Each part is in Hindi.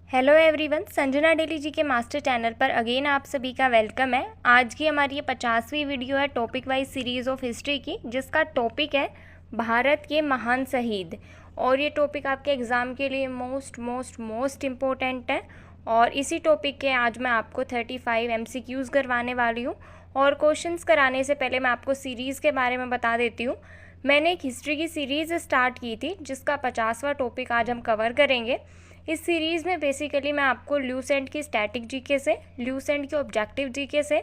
हेलो एवरीवन, संजना डेली जी के मास्टर चैनल पर अगेन आप सभी का वेलकम है। आज की हमारी ये 50वीं वीडियो है topic wise series of history की, जिसका टॉपिक है भारत के महान शहीद। और ये टॉपिक आपके एग्ज़ाम के लिए मोस्ट इम्पोर्टेंट है। और इसी टॉपिक के आज मैं आपको 35 MCQs करवाने वाली हूँ। और क्वेश्चंस कराने से पहले मैं आपको सीरीज़ के बारे में बता देती हूँ। मैंने एक हिस्ट्री की सीरीज़ स्टार्ट की थी, जिसका 50वां टॉपिक आज हम कवर करेंगे। इस सीरीज़ में बेसिकली मैं आपको ल्यूसेंट की स्टैटिक जीके से, ल्यूसेंट के ऑब्जेक्टिव जीके से,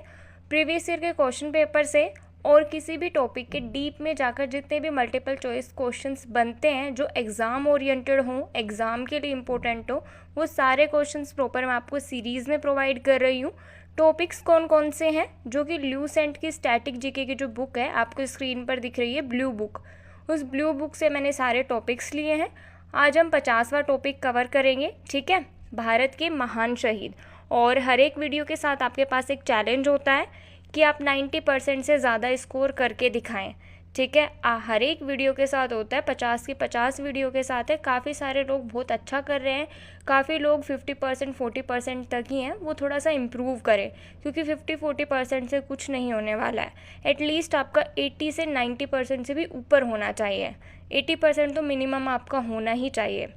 प्रीवियस ईयर के क्वेश्चन पेपर से और किसी भी टॉपिक के डीप में जाकर जितने भी मल्टीपल चॉइस क्वेश्चंस बनते हैं जो एग्ज़ाम ओरिएंटेड हों, एग्ज़ाम के लिए इम्पोर्टेंट हो, वो सारे क्वेश्चंस प्रॉपर मैं आपको सीरीज़ में प्रोवाइड कर रही हूँ। टॉपिक्स कौन कौन से हैं? जो कि ल्यूसेंट की स्टैटिक जीके की जो बुक है आपको स्क्रीन पर दिख रही है, ब्लू बुक, उस ब्लू बुक से मैंने सारे टॉपिक्स लिए हैं। आज हम 50वां टॉपिक कवर करेंगे, ठीक है, भारत के महान शहीद। और हर एक वीडियो के साथ आपके पास एक चैलेंज होता है कि आप 90% से ज़्यादा स्कोर करके दिखाएं, ठीक है। हर एक वीडियो के साथ होता है, 50 की 50 वीडियो के साथ है। काफ़ी सारे लोग बहुत अच्छा कर रहे हैं, काफ़ी लोग 50% 40% तक ही हैं। वो थोड़ा सा इम्प्रूव करें, क्योंकि 50-40% से कुछ नहीं होने वाला है। एटलीस्ट आपका 80 से 90% से भी ऊपर होना चाहिए। 80% तो मिनिमम आपका होना ही चाहिए।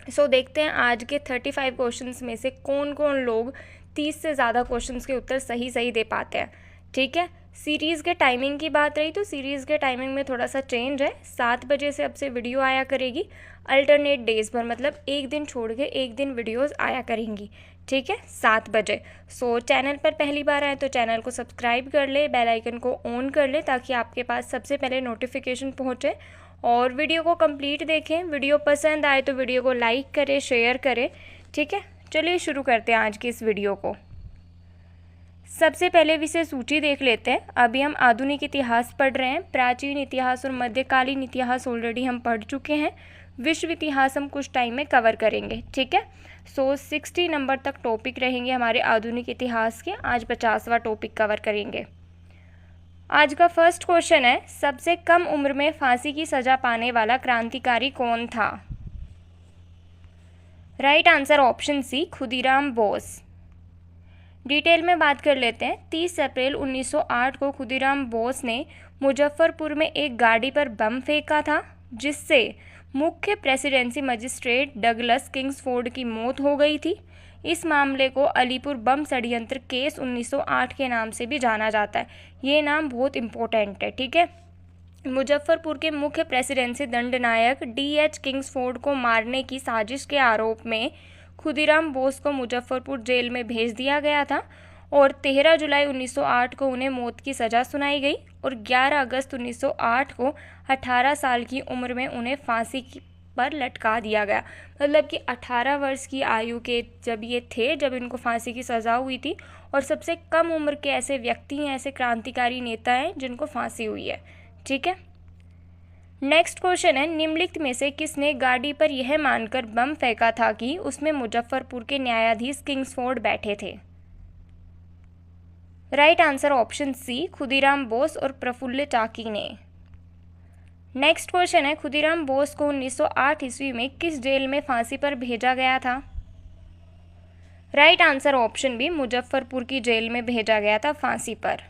सो देखते हैं आज के 35 क्वेश्चंस में से कौन कौन लोग 30 से ज़्यादा क्वेश्चंस के उत्तर सही दे पाते हैं, ठीक है। सीरीज़ के टाइमिंग की बात रही तो सीरीज़ के टाइमिंग में थोड़ा सा चेंज है। 7 बजे से अब से वीडियो आया करेगी अल्टरनेट डेज पर, मतलब एक दिन छोड़ के एक दिन वीडियोस आया करेंगी, ठीक है, 7 बजे। सो चैनल पर पहली बार आए तो चैनल को सब्सक्राइब कर ले, बेल आइकन को ऑन कर ले, ताकि आपके पास सबसे पहले नोटिफिकेशन पहुँचे। और वीडियो को कंप्लीट देखें। वीडियो पसंद आए तो वीडियो को लाइक करें, शेयर करें, ठीक है। चलिए शुरू करते हैं आज की इस वीडियो को। सबसे पहले विषय सूची देख लेते हैं। अभी हम आधुनिक इतिहास पढ़ रहे हैं। प्राचीन इतिहास और मध्यकालीन इतिहास ऑलरेडी हम पढ़ चुके हैं। विश्व इतिहास हम कुछ टाइम में कवर करेंगे, ठीक है। सो 60 नंबर तक टॉपिक रहेंगे हमारे आधुनिक इतिहास के। आज 50वां टॉपिक कवर करेंगे। आज का फर्स्ट क्वेश्चन है, सबसे कम उम्र में फांसी की सजा पाने वाला क्रांतिकारी कौन था? Right answer option C, Khudiram Bose. Detail में बात कर लेते हैं। 30 अप्रैल 1908 को खुदीराम बोस ने मुजफ्फरपुर में एक गाड़ी पर बम फेंका था, जिससे मुख्य प्रेसिडेंसी मजिस्ट्रेट डगलस किंग्सफोर्ड की मौत हो गई थी। इस मामले को अलीपुर बम षड्यंत्र केस 1908 के नाम से भी जाना जाता है। ये नाम बहुत इम्पोर्टेंट है, ठीक है। मुजफ्फरपुर के मुख्य प्रेसिडेंसी दंडनायक DH किंग्सफोर्ड को मारने की साजिश के आरोप में खुदीराम बोस को मुजफ्फरपुर जेल में भेज दिया गया था और 13 जुलाई 1908 को उन्हें मौत की सज़ा सुनाई गई और 11 अगस्त 1908 को 18 साल की उम्र में उन्हें फांसी पर लटका दिया गया। मतलब कि 18 वर्ष की आयु के जब ये थे, जब इनको फांसी की सज़ा हुई थी। और सबसे कम उम्र के ऐसे व्यक्ति हैं, ऐसे क्रांतिकारी नेता हैं जिनको फांसी हुई है, ठीक है। नेक्स्ट क्वेश्चन है, निम्नलिखित में से किसने गाड़ी पर यह मानकर बम फेंका था कि उसमें मुजफ्फरपुर के न्यायाधीश किंग्सफोर्ड बैठे थे? Right answer option C, Khudiram Bose और प्रफुल्ल चाकी ने। नेक्स्ट क्वेश्चन है, खुदीराम बोस को 1908 ईस्वी में किस जेल में फांसी पर भेजा गया था? Right answer option B, Muzaffarpur की जेल में भेजा गया था फांसी पर।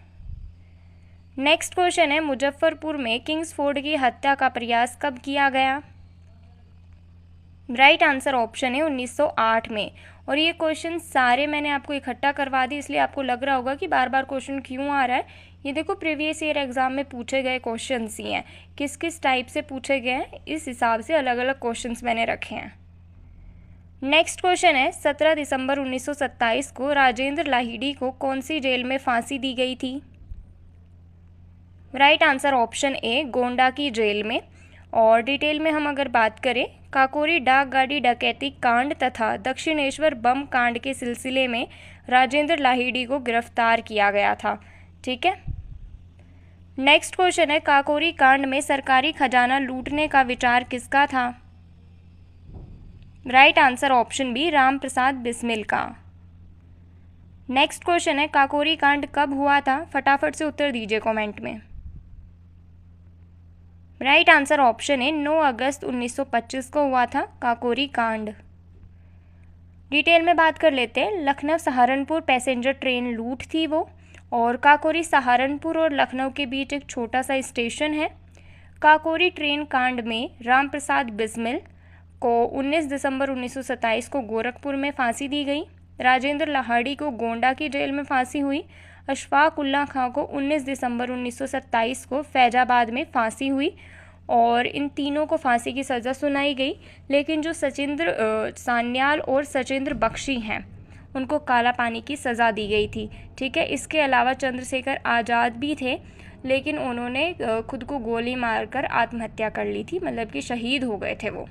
नेक्स्ट क्वेश्चन है, मुजफ्फरपुर में किंग्सफोर्ड की हत्या का प्रयास कब किया गया? राइट आंसर ऑप्शन है 1908 में। और ये क्वेश्चन सारे मैंने आपको इकट्ठा करवा दी, इसलिए आपको लग रहा होगा कि बार बार क्वेश्चन क्यों आ रहा है। ये देखो, प्रीवियस ईयर एग्जाम में पूछे गए क्वेश्चंस ही हैं। किस किस टाइप से पूछे गए हैं, इस हिसाब से अलग अलग क्वेश्चंस मैंने रखे हैं। नेक्स्ट क्वेश्चन है, 17 दिसंबर 1927 को राजेंद्र लाहिड़ी को कौन सी जेल में फांसी दी गई थी? राइट आंसर ऑप्शन ए, गोंडा की जेल में। और डिटेल में हम अगर बात करें, काकोरी डाक गाड़ी डकैती कांड तथा दक्षिणेश्वर बम कांड के सिलसिले में राजेंद्र लाहिड़ी को गिरफ्तार किया गया था, ठीक है। नेक्स्ट क्वेश्चन है, काकोरी कांड में सरकारी खजाना लूटने का विचार किसका था? Right answer option B, Ram Prasad Bismil का। नेक्स्ट क्वेश्चन है, काकोरी कांड कब हुआ था? फटाफट से उत्तर दीजिए कमेंट में। राइट आंसर ऑप्शन है 9 अगस्त 1925 को हुआ था काकोरी कांड। डिटेल में बात कर लेते हैं। लखनऊ सहारनपुर पैसेंजर ट्रेन लूट थी वो। और काकोरी सहारनपुर और लखनऊ के बीच एक छोटा सा स्टेशन है। काकोरी ट्रेन कांड में राम प्रसाद बिस्मिल को 19 दिसंबर 1927 को गोरखपुर में फांसी दी गई। राजेंद्र लाहाड़ी को गोंडा की जेल में फांसी हुई। अशफाक उल्ला खां को 19 दिसंबर 1927 को फैजाबाद में फांसी हुई और इन तीनों को फांसी की सज़ा सुनाई गई। लेकिन जो सचिंद्र सान्याल और सचिंद्र बख्शी हैं उनको काला पानी की सज़ा दी गई थी। ठीक है, इसके अलावा चंद्रशेखर आज़ाद भी थे, लेकिन उन्होंने खुद को गोली मारकर आत्महत्या कर ली थी, मतलब कि शहीद हो गए थे वो।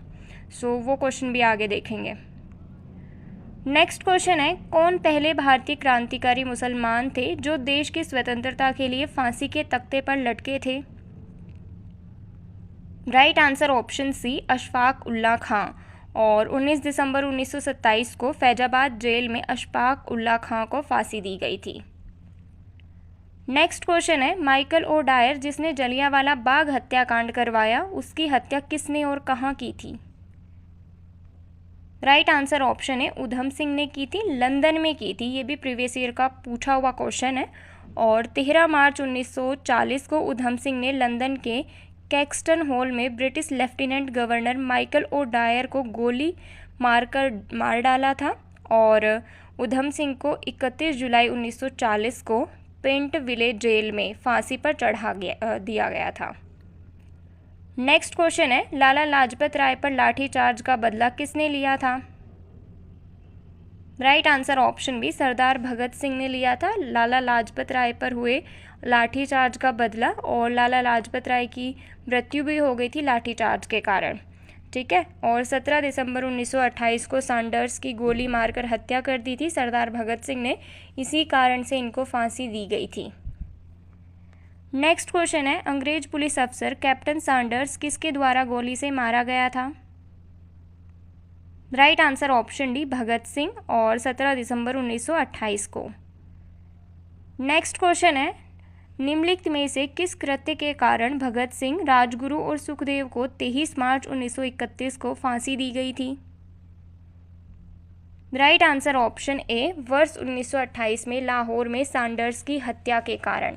वो क्वेश्चन भी आगे देखेंगे। नेक्स्ट क्वेश्चन है, कौन पहले भारतीय क्रांतिकारी मुसलमान थे जो देश की स्वतंत्रता के लिए फांसी के तख्ते पर लटके थे? Right answer option C, Ashfaq Ulla Khan. और 19 दिसंबर 1927 को फैजाबाद जेल में अशफाक उल्ला खां को फांसी दी गई थी। नेक्स्ट क्वेश्चन है, माइकल ओ डायर जिसने जलियांवाला बाग हत्याकांड करवाया, उसकी हत्या किसने और कहाँ की थी? राइट आंसर ऑप्शन है, उधम सिंह ने की थी, लंदन में की थी। ये भी प्रीवियस ईयर का पूछा हुआ क्वेश्चन है। और 13 मार्च 1940 को उधम सिंह ने लंदन के कैक्सटन हॉल में British lieutenant governor Michael O'Dwyer को गोली मार डाला था। और उधम सिंह को 31 जुलाई 1940 को पेंट विलेज जेल में फांसी पर दिया गया था। नेक्स्ट क्वेश्चन है, लाला लाजपत राय पर लाठीचार्ज का बदला किसने लिया था? राइट आंसर ऑप्शन बी, सरदार भगत सिंह ने लिया था लाला लाजपत राय पर हुए लाठीचार्ज का बदला। और लाला लाजपत राय की मृत्यु भी हो गई थी लाठीचार्ज के कारण। ठीक है, और 17 दिसंबर 1928 को सैंडर्स की गोली मारकर हत्या कर दी थी सरदार भगत सिंह ने, इसी कारण से इनको फांसी दी गई थी। नेक्स्ट क्वेश्चन है, अंग्रेज पुलिस अफसर कैप्टन सैंडर्स किसके द्वारा गोली से मारा गया था? Right answer option D, Bhagat Singh, और 17 दिसंबर 1928 को। नेक्स्ट क्वेश्चन है, निम्नलिखित में से किस कृत्य के कारण भगत सिंह, राजगुरु और सुखदेव को 23 मार्च 1931 को फांसी दी गई थी? राइट आंसर ऑप्शन ए, वर्ष 1928 में लाहौर में सैंडर्स की हत्या के कारण।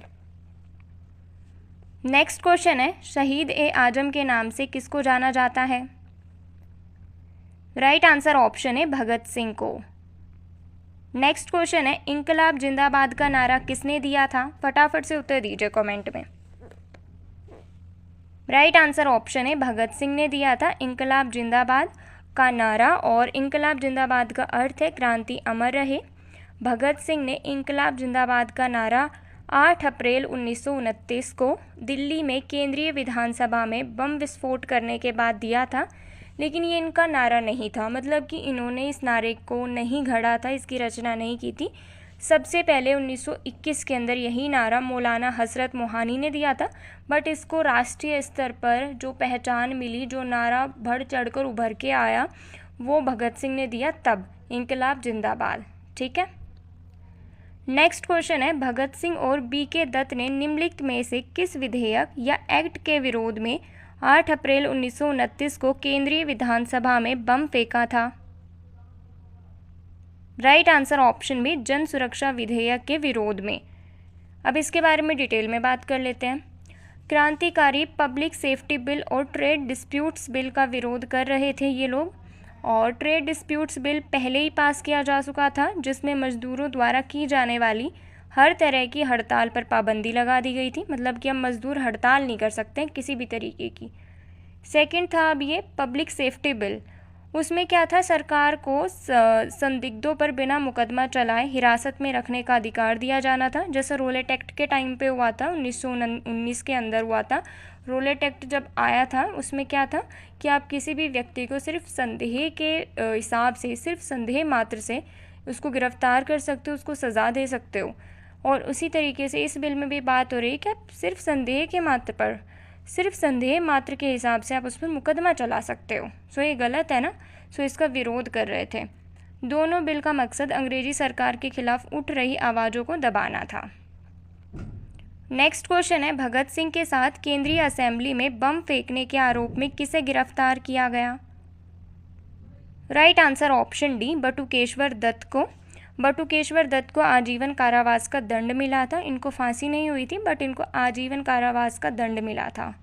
नेक्स्ट क्वेश्चन है, शहीद ए आजम के नाम से किसको जाना जाता है? राइट आंसर ऑप्शन है, भगत सिंह को। नेक्स्ट क्वेश्चन है, इंकलाब जिंदाबाद का नारा किसने दिया था? फटाफट से उत्तर दीजिए कमेंट में। राइट आंसर ऑप्शन है, भगत सिंह ने दिया था इंकलाब जिंदाबाद का नारा। और इंकलाब जिंदाबाद का अर्थ है क्रांति अमर रहे। भगत सिंह ने इंकलाब जिंदाबाद का नारा 8 अप्रैल 1929 को दिल्ली में केंद्रीय विधानसभा में बम विस्फोट करने के बाद दिया था। लेकिन ये इनका नारा नहीं था, मतलब कि इन्होंने इस नारे को नहीं घड़ा था, इसकी रचना नहीं की थी। सबसे पहले 1921 के अंदर यही नारा मौलाना हजरत मोहानी ने दिया था। बट इसको राष्ट्रीय स्तर पर जो पहचान मिली, जो नारा बढ़ चढ़कर उभर के आया, वो भगत सिंह ने दिया तब, इंकलाब जिंदाबाद। ठीक है, नेक्स्ट क्वेश्चन है, भगत सिंह और BK दत्त ने निम्नलिखित में से किस विधेयक या एक्ट के विरोध में 8 अप्रैल 1929 को केंद्रीय विधानसभा में बम फेंका था? राइट आंसर ऑप्शन बी, जन सुरक्षा विधेयक के विरोध में। अब इसके बारे में डिटेल में बात कर लेते हैं। क्रांतिकारी पब्लिक सेफ्टी बिल और ट्रेड डिस्प्यूट्स बिल का विरोध कर रहे थे ये लोग। और ट्रेड डिस्प्यूट्स बिल पहले ही पास किया जा चुका था, जिसमें मजदूरों द्वारा की जाने वाली हर तरह की हड़ताल पर पाबंदी लगा दी गई थी, मतलब कि अब मजदूर हड़ताल नहीं कर सकते हैं किसी भी तरीके की। सेकंड था अब ये पब्लिक सेफ्टी बिल। उसमें क्या था, सरकार को संदिग्धों पर बिना मुकदमा चलाए हिरासत में रखने का अधिकार दिया जाना था, जैसे रोलेट एक्ट के टाइम पे हुआ था, 1919 के अंदर हुआ था। रोलेट एक्ट जब आया था उसमें क्या था कि आप किसी भी व्यक्ति को सिर्फ संदेह के हिसाब से, सिर्फ संदेह मात्र से उसको गिरफ्तार कर सकते हो, उसको सज़ा दे सकते हो। और उसी तरीके से इस बिल में भी बात हो रही है कि आप सिर्फ संदेह के मात्र पर, सिर्फ संदेह मात्र के हिसाब से आप उस पर मुकदमा चला सकते हो। सो ये गलत है ना। सो इसका विरोध कर रहे थे। दोनों बिल का मकसद अंग्रेजी सरकार के खिलाफ उठ रही आवाज़ों को दबाना था। नेक्स्ट क्वेश्चन है, भगत सिंह के साथ केंद्रीय असेंबली में बम फेंकने के आरोप में किसे गिरफ्तार किया गया? Right answer option D, Batukeshwar Dutt को। बटुकेश्वर दत्त को आजीवन कारावास का दंड मिला था। इनको फांसी नहीं हुई थी, बट इनको आजीवन कारावास का दंड मिला था।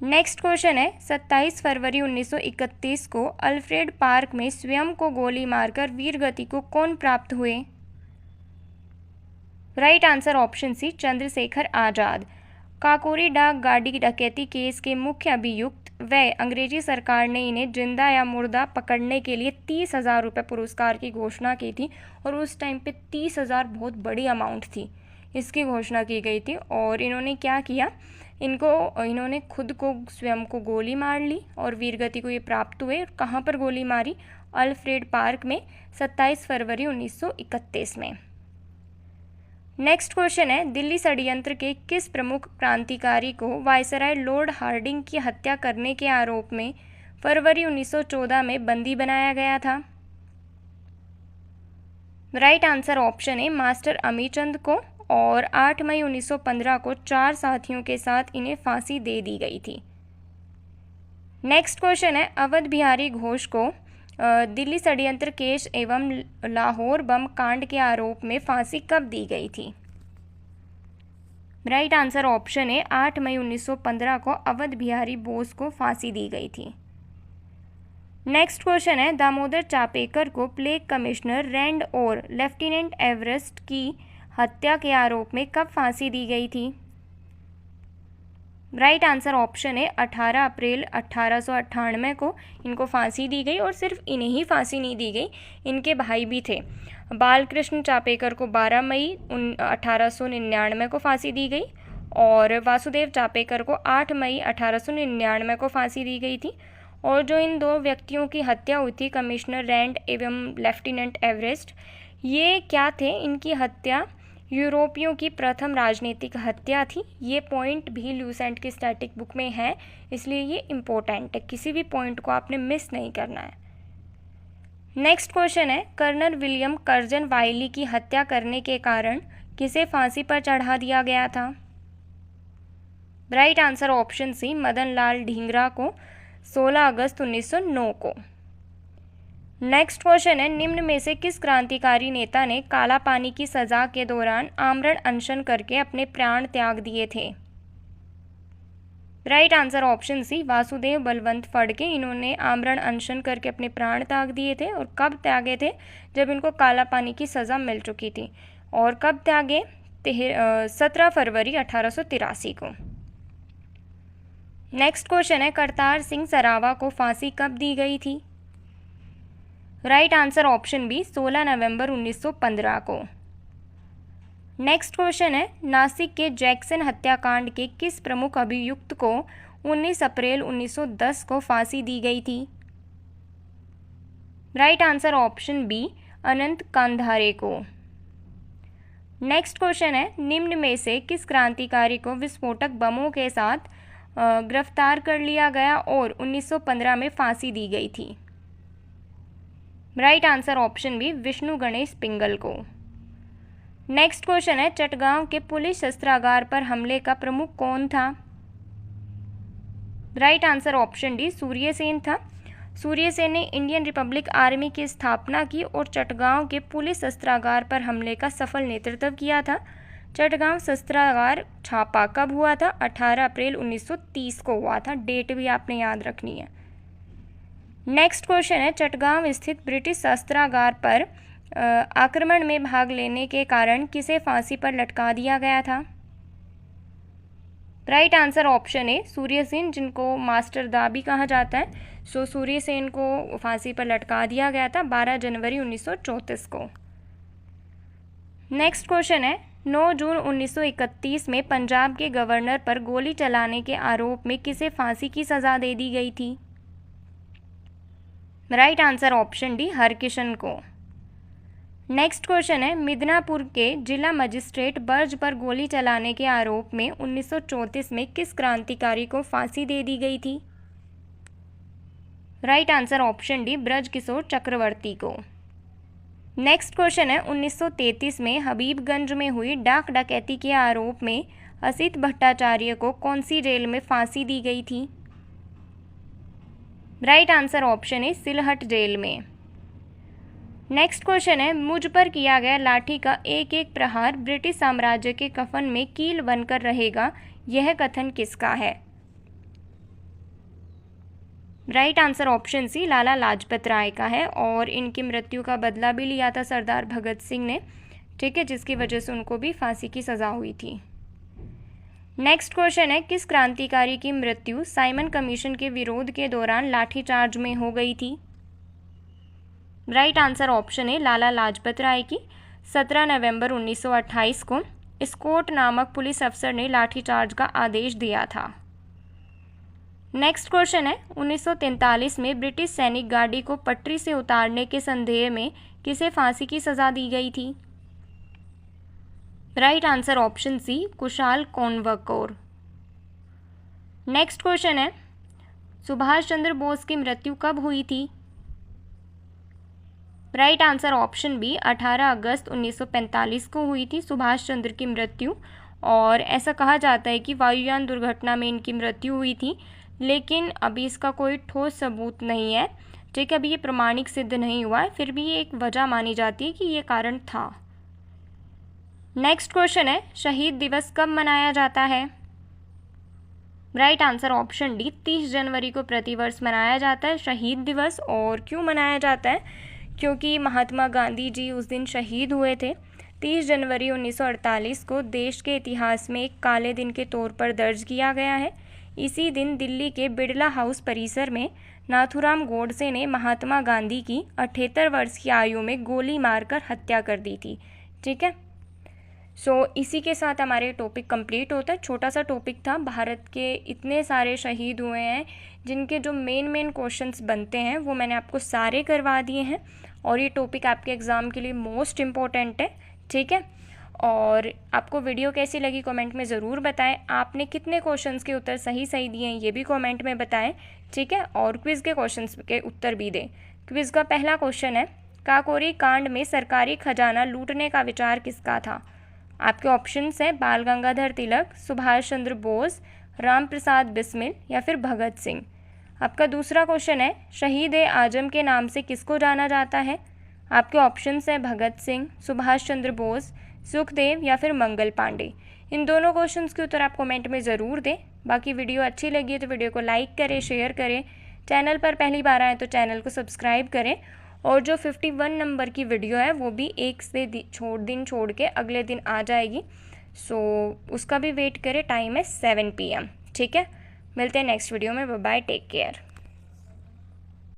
नेक्स्ट क्वेश्चन है, 27 फरवरी 1931 को अल्फ्रेड पार्क में स्वयं को गोली मारकर वीरगति को कौन प्राप्त हुए? Right answer option C, Chandrashekhar Azad. Kakori डाक गाड़ी डकैती केस के मुख्य अभियुक्त व अंग्रेजी सरकार ने इन्हें जिंदा या मुर्दा पकड़ने के लिए 30,000 रुपये पुरस्कार की घोषणा की थी, और उस टाइम पे 30,000 बहुत बड़ी अमाउंट थी, इसकी घोषणा की गई थी। और इन्होंने क्या किया, इन्होंने खुद को स्वयं को गोली मार ली और वीरगति को ये प्राप्त हुए। कहाँ पर गोली मारी? अल्फ्रेड पार्क में 27 फरवरी 1931 में। नेक्स्ट क्वेश्चन है, दिल्ली षड्यंत्र के किस प्रमुख क्रांतिकारी को वायसराय लॉर्ड हार्डिंग की हत्या करने के आरोप में फरवरी 1914 में बंदी बनाया गया था? राइट आंसर ऑप्शन है, मास्टर अमीचंद को। और 8 मई 1915 को 4 साथियों के साथ इन्हें फांसी दे दी गई थी। नेक्स्ट क्वेश्चन है, अवध बिहारी घोष को दिल्ली षड्यंत्र केस एवं लाहौर बम कांड के आरोप में फांसी कब दी गई थी? राइट आंसर ऑप्शन है, 8 मई 1915 को अवध बिहारी बोस को फांसी दी गई थी। नेक्स्ट क्वेश्चन है, दामोदर चापेकर को प्लेग कमिश्नर रैंड और लेफ्टिनेंट एवरेस्ट की हत्या के आरोप में कब फांसी दी गई थी? राइट आंसर ऑप्शन है, 18 अप्रैल 1898 को इनको फांसी दी गई। और सिर्फ इन्हें ही फांसी नहीं दी गई, इनके भाई भी थे। बालकृष्ण चापेकर को 12 मई 1899 को फांसी दी गई, और वासुदेव चापेकर को 8 मई 1899 को फांसी दी गई थी। और जो इन दो व्यक्तियों की हत्या हुई थी, कमिश्नर रैंड एवं लेफ्टिनेंट एवरेस्ट, ये क्या थे? इनकी हत्या यूरोपियों की प्रथम राजनीतिक हत्या थी। ये पॉइंट भी ल्यूसेंट की स्टैटिक बुक में है, इसलिए ये इम्पोर्टेंट है, किसी भी पॉइंट को आपने मिस नहीं करना है। नेक्स्ट क्वेश्चन है, कर्नल विलियम कर्जन वाइली की हत्या करने के कारण किसे फांसी पर चढ़ा दिया गया था? Right answer option C, Madan Lal Dhingra को 16 अगस्त 1909 को। नेक्स्ट क्वेश्चन है, निम्न में से किस क्रांतिकारी नेता ने काला पानी की सजा के दौरान आमरण अनशन करके अपने प्राण त्याग दिए थे? Right answer option C, Vasudev Balwant Phadke. इन्होंने आमरण अनशन करके अपने प्राण त्याग दिए थे। और कब त्यागे थे? जब इनको काला पानी की सज़ा मिल चुकी थी। और कब त्यागे? 17 फरवरी 1883 को। नेक्स्ट क्वेश्चन है, करतार सिंह सरावा को फांसी कब दी गई थी? राइट आंसर ऑप्शन बी, 16 नवंबर 1915 को। नेक्स्ट क्वेश्चन है, नासिक के जैक्सन हत्याकांड के किस प्रमुख अभियुक्त को 19 अप्रैल 1910 को फांसी दी गई थी? राइट आंसर ऑप्शन बी, अनंत कांधारे को। नेक्स्ट क्वेश्चन है, निम्न में से किस क्रांतिकारी को विस्फोटक बमों के साथ गिरफ्तार कर लिया गया और 1915 में फांसी दी गई थी? Right answer option B, Vishnu Ganesh Pingle को। नेक्स्ट क्वेश्चन है, चटगांव के पुलिस शस्त्रागार पर हमले का प्रमुख कौन था? Right answer option D, Surya Sen था। सूर्यसेन ने इंडियन रिपब्लिक आर्मी की स्थापना की और चटगांव के पुलिस शस्त्रागार पर हमले का सफल नेतृत्व किया था। चटगांव शस्त्रागार छापा कब हुआ था? 18 अप्रैल 1930 को हुआ था। डेट भी आपने याद रखनी है। नेक्स्ट क्वेश्चन है, चटगांव स्थित ब्रिटिश शस्त्रागार पर आक्रमण में भाग लेने के कारण किसे फांसी पर लटका दिया गया था? Right answer option A, Surya Sen, जिनको मास्टर दा भी कहा जाता है। सो सूर्यसेन को फांसी पर लटका दिया गया था 12 जनवरी 1934 को। नेक्स्ट क्वेश्चन है, 9 जून 1931 में पंजाब के गवर्नर पर गोली चलाने के आरोप में किसे फांसी की सज़ा दे दी गई थी? Right answer option D, Harkishan को। नेक्स्ट क्वेश्चन है, मिदनापुर के जिला मजिस्ट्रेट बर्ज पर गोली चलाने के आरोप में 1934 में किस क्रांतिकारी को फांसी दे दी गई थी? Right answer option D, Brajkishore Chakravarti को। नेक्स्ट क्वेश्चन है, 1933 में हबीबगंज में हुई डाक डकैती के आरोप में असित भट्टाचार्य को कौन सी जेल में फांसी दी गई थी? राइट आंसर ऑप्शन है सिलहट जेल में। नेक्स्ट क्वेश्चन है, मुझ पर किया गया लाठी का एक एक प्रहार ब्रिटिश साम्राज्य के कफन में कील बनकर रहेगा, यह कथन किसका है? राइट आंसर ऑप्शन सी लाला लाजपत राय का है, और इनकी मृत्यु का बदला भी लिया था सरदार भगत सिंह ने, ठीक है, जिसकी वजह से उनको भी फांसी की सज़ा हुई थी। नेक्स्ट क्वेश्चन है, किस क्रांतिकारी की मृत्यु साइमन कमीशन के विरोध के दौरान लाठीचार्ज में हो गई थी? राइट आंसर ऑप्शन है लाला लाजपत राय की। 17 नवंबर 1928 को स्कॉट नामक पुलिस अफसर ने लाठीचार्ज का आदेश दिया था। नेक्स्ट क्वेश्चन है, 1943 में ब्रिटिश सैनिक गाड़ी को पटरी से उतारने के संदेह में किसे फांसी की सज़ा दी गई थी? Right answer option C Kushal Konwar. Next question है, सुभाष चंद्र बोस की मृत्यु कब हुई थी? राइट आंसर ऑप्शन बी 18 अगस्त 1945 को हुई थी सुभाष चंद्र की मृत्यु, और ऐसा कहा जाता है कि वायुयान दुर्घटना में इनकी मृत्यु हुई थी, लेकिन अभी इसका कोई ठोस सबूत नहीं है, ठीक है, अभी ये प्रमाणिक सिद्ध नहीं हुआ है, फिर भी ये एक वजह मानी जाती है कि ये कारण था। नेक्स्ट क्वेश्चन है, शहीद दिवस कब मनाया जाता है? राइट आंसर ऑप्शन डी 30 जनवरी को प्रतिवर्ष मनाया जाता है शहीद दिवस। और क्यों मनाया जाता है? क्योंकि महात्मा गांधी जी उस दिन शहीद हुए थे। 30 जनवरी 1948 को देश के इतिहास में एक काले दिन के तौर पर दर्ज किया गया है। इसी दिन दिल्ली के बिड़ला हाउस परिसर में नाथूराम गोडसे ने महात्मा गांधी की 78 वर्ष की आयु में गोली मारकर हत्या कर दी थी, ठीक है। इसी के साथ हमारे टॉपिक कंप्लीट होता है। छोटा सा टॉपिक था, भारत के इतने सारे शहीद हुए हैं जिनके जो मेन क्वेश्चंस बनते हैं वो मैंने आपको सारे करवा दिए हैं, और ये टॉपिक आपके एग्ज़ाम के लिए मोस्ट इम्पॉर्टेंट है, ठीक है। और आपको वीडियो कैसी लगी कमेंट में ज़रूर बताएं। आपने कितने क्वेश्चंस के उत्तर सही दिए हैं ये भी कमेंट में बताएं, ठीक है। और क्विज़ के क्वेश्चंस के उत्तर भी दें। क्विज़ का पहला क्वेश्चन है, काकोरी कांड में सरकारी खजाना लूटने का विचार किसका था? आपके ऑप्शंस हैं बाल गंगाधर तिलक, सुभाष चंद्र बोस, राम प्रसाद बिस्मिल या फिर भगत सिंह। आपका दूसरा क्वेश्चन है, शहीद ए आजम के नाम से किसको जाना जाता है? आपके ऑप्शंस हैं भगत सिंह, सुभाष चंद्र बोस, सुखदेव या फिर मंगल पांडे। इन दोनों क्वेश्चंस के उत्तर आप कमेंट में ज़रूर दें। बाकी वीडियो अच्छी लगी है तो वीडियो को लाइक करें, शेयर करें। चैनल पर पहली बार आए तो चैनल को सब्सक्राइब करें। और जो 51 नंबर की वीडियो है वो भी एक से दिन छोड़ के अगले दिन आ जाएगी, उसका भी वेट करें। टाइम है 7 PM, ठीक है। मिलते हैं नेक्स्ट वीडियो में। Bye bye, take care.